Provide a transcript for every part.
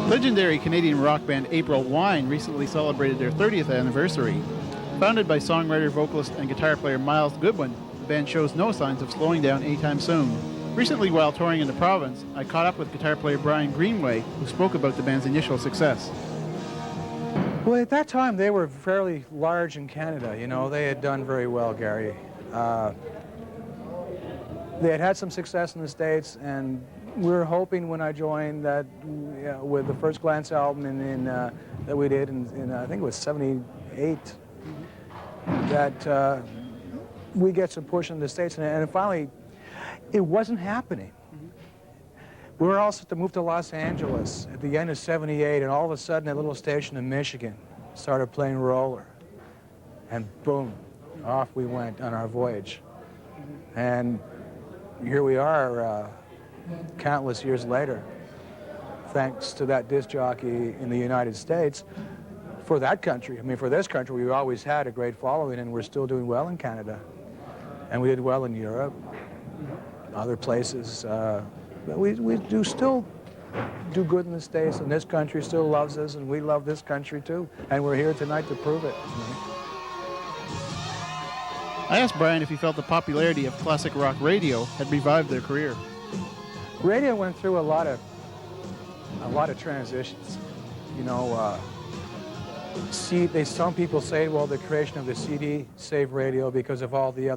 Legendary Canadian rock band April Wine recently celebrated their 30th anniversary. Founded by songwriter, vocalist, and guitar player Miles Goodwin, the band shows no signs of slowing down anytime soon. Recently, while touring in the province, I caught up with guitar player Brian Greenway, who spoke about the band's initial success. Well, at that time, they were fairly large in Canada. You know, they had done very well, Gary. They had some success in the States, and we were hoping when I joined that with the First Glance album that we did in I think it was '78, that we get some push in the States, and finally, it wasn't happening. We were all set to move to Los Angeles at the end of '78, and all of a sudden, that little station in Michigan started playing Roller, and boom, off we went on our voyage. And here we are, countless years later, thanks to that disc jockey in the United States. For that country, I mean, for this country, we always had a great following, and we're still doing well in Canada. And we did well in Europe, other places. But we do still do good in the States, and this country still loves us, and we love this country too. And we're here tonight to prove it. I asked Brian if he felt the popularity of classic rock radio had revived their career. Radio went through a lot of transitions. You know, some people say, well, the creation of the CD saved radio because of all the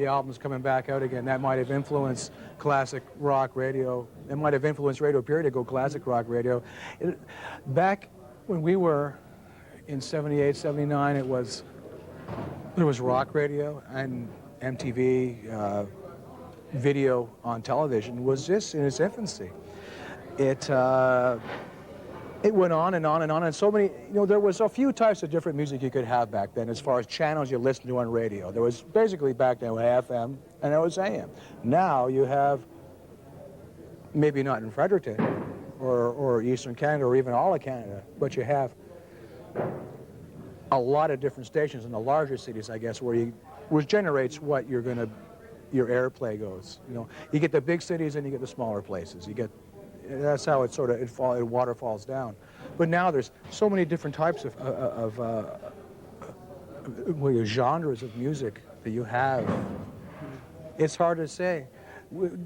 albums coming back out again. That might have influenced classic rock radio. It might have influenced radio period to go classic rock radio. Back when we were in '78, '79, there was rock radio, and MTV video on television was just in its infancy. It went on and on and on, and so many, there was a few types of different music you could have back then as far as channels you listened to on radio. There was basically back then FM and there was AM. Now you have, maybe not in Fredericton or Eastern Canada or even all of Canada, but you have a lot of different stations in the larger cities, I guess, which generates what your airplay goes. You get the big cities and you get the smaller places. That's how it waterfalls down. But now there's so many different types of genres of music that you have. It's hard to say.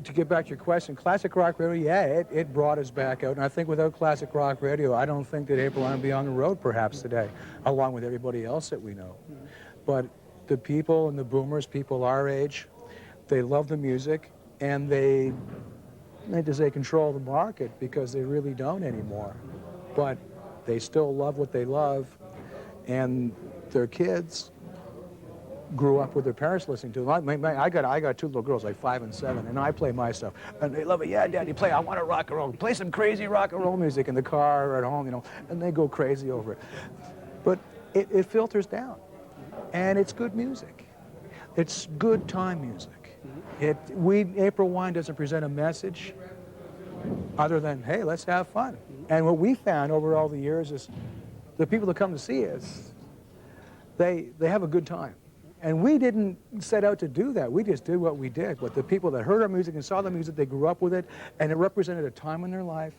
To get back to your question, classic rock radio, yeah, it brought us back out. And I think without classic rock radio, I don't think that April would be on the road perhaps today, along with everybody else that we know. But the people and the boomers, people our age, they love the music, and they control the market because they really don't anymore. But they still love what they love, and their kids grew up with their parents listening to them. I got two little girls, like 5 and 7, and I play my stuff. And they love it. Yeah, Daddy, play. I want to rock and roll. Play some crazy rock and roll music in the car or at home, and they go crazy over it. But it filters down, and it's good music. It's good time music. April Wine doesn't present a message other than, hey, let's have fun. And what we found over all the years is the people that come to see us, they have a good time. And we didn't set out to do that. We just did what we did. But the people that heard our music and saw the music, they grew up with it, and it represented a time in their life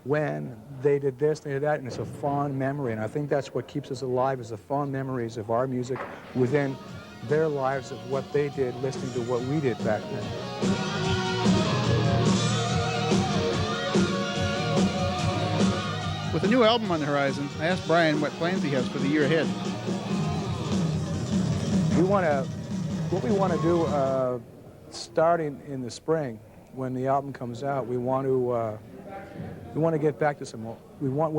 when they did this, they did that, and it's a fond memory. And I think that's what keeps us alive, is the fond memories of our music within their lives of what they did, listening to what we did back then. With a new album on the horizon, I asked Brian what plans he has for the year ahead. What we want to do, starting in the spring, when the album comes out, we want to get back to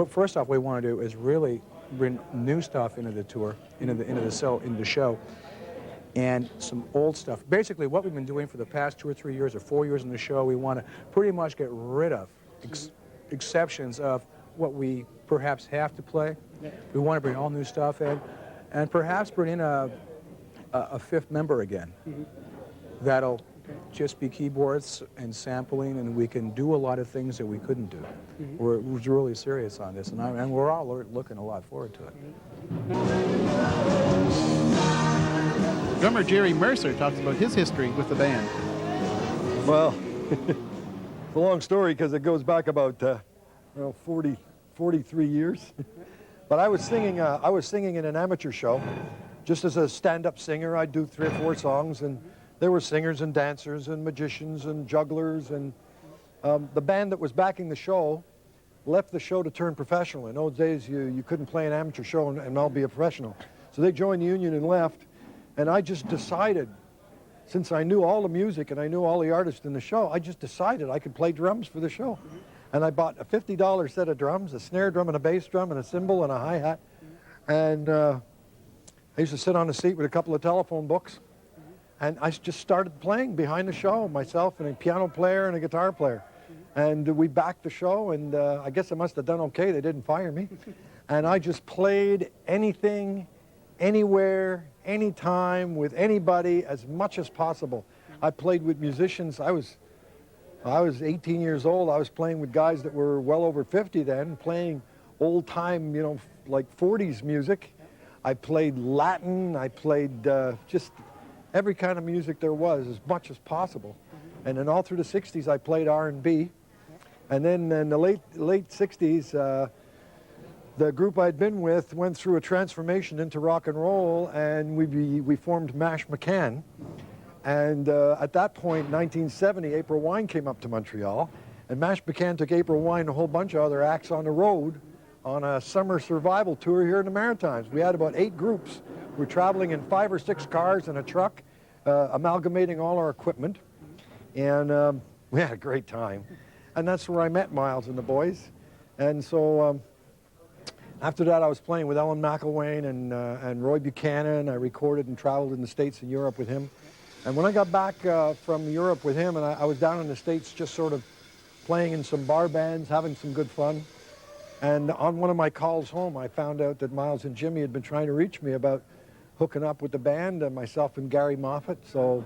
first off, we want to do is really bring new stuff into the tour, into the show, and some old stuff. Basically, what we've been doing for the past 2 or 3 years or 4 years in the show, we want to pretty much get rid of exceptions of what we perhaps have to play. We want to bring all new stuff in, and perhaps bring in a fifth member again. That'll just be keyboards and sampling, and we can do a lot of things that we couldn't do. We're really serious on this, and we're all looking a lot forward to it. Drummer Jerry Mercer talks about his history with the band. Well, it's a long story because it goes back about 43 years. But I was singing in an amateur show, just as a stand-up singer. I'd do 3 or 4 songs, and there were singers and dancers and magicians and jugglers, and the band that was backing the show left the show to turn professional. In those days, you couldn't play an amateur show and not be a professional. So they joined the union and left, and I just decided, since I knew all the music and I knew all the artists in the show, I just decided I could play drums for the show. And I bought a $50 set of drums, a snare drum and a bass drum and a cymbal and a hi-hat. And I used to sit on a seat with a couple of telephone books. And I just started playing behind the show, myself and a piano player and a guitar player. And we backed the show, and I guess I must have done okay. They didn't fire me. And I just played anything, anywhere, anytime, with anybody, as much as possible. I played with musicians. I was 18 years old. I was playing with guys that were well over 50 then, playing old-time, you know, like 40s music. I played Latin. I played just every kind of music there was, as much as possible. And then all through the 60s, I played R&B. And then in the late 60s, the group I'd been with went through a transformation into rock and roll, and we formed Mash McCann. And at that point, 1970, April Wine came up to Montreal, and Mash McCann took April Wine and a whole bunch of other acts on the road on a summer survival tour here in the Maritimes. We had about 8 groups. We were traveling in 5 or 6 cars and a truck, amalgamating all our equipment, and we had a great time. And that's where I met Miles and the boys. And so after that, I was playing with Ellen McElwain and Roy Buchanan. I recorded and traveled in the States and Europe with him. And when I got back from Europe with him, and I was down in the States just sort of playing in some bar bands, having some good fun. And on one of my calls home, I found out that Miles and Jimmy had been trying to reach me about hooking up with the band, myself and Gary Moffat. So,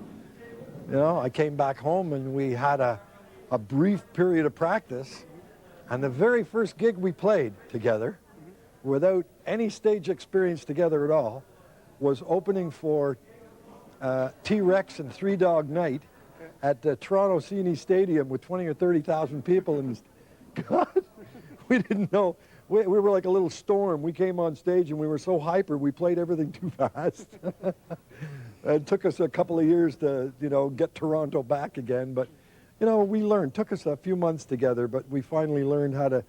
you know, I came back home and we had a brief period of practice. And the very first gig we played together, without any stage experience together at all, was opening for T-Rex and Three Dog Night at the Toronto CNE Stadium with 20 or 30,000 people. And God, we didn't know. We were like a little storm. We came on stage and we were so hyper, we played everything too fast. It took us a couple of years to, you know, get Toronto back again. But, you know, we learned. Took us a few months together, but we finally learned how to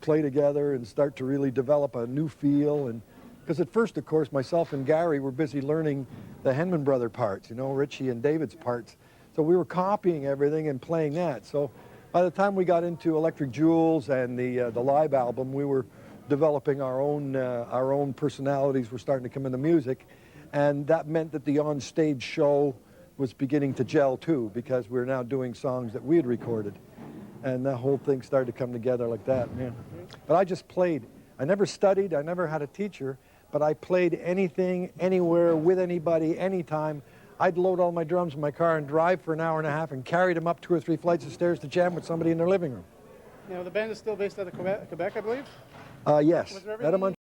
play together and start to really develop a new feel. And because at first, of course, myself and Gary were busy learning the Henman brother parts, you know, Richie and David's parts. So we were copying everything and playing that. So by the time we got into Electric Jewels and the live album, we were developing our own personalities. Were starting to come into music, and that meant that the on-stage show was beginning to gel too, because we were now doing songs that we had recorded, and the whole thing started to come together like that. Yeah. But I just played. I never studied. I never had a teacher, but I played anything, anywhere, with anybody, anytime. I'd load all my drums in my car and drive for an hour and a half and carry them up 2 or 3 flights of stairs to jam with somebody in their living room. Now, the band is still based out of Quebec, I believe? Yes, out of Montreal.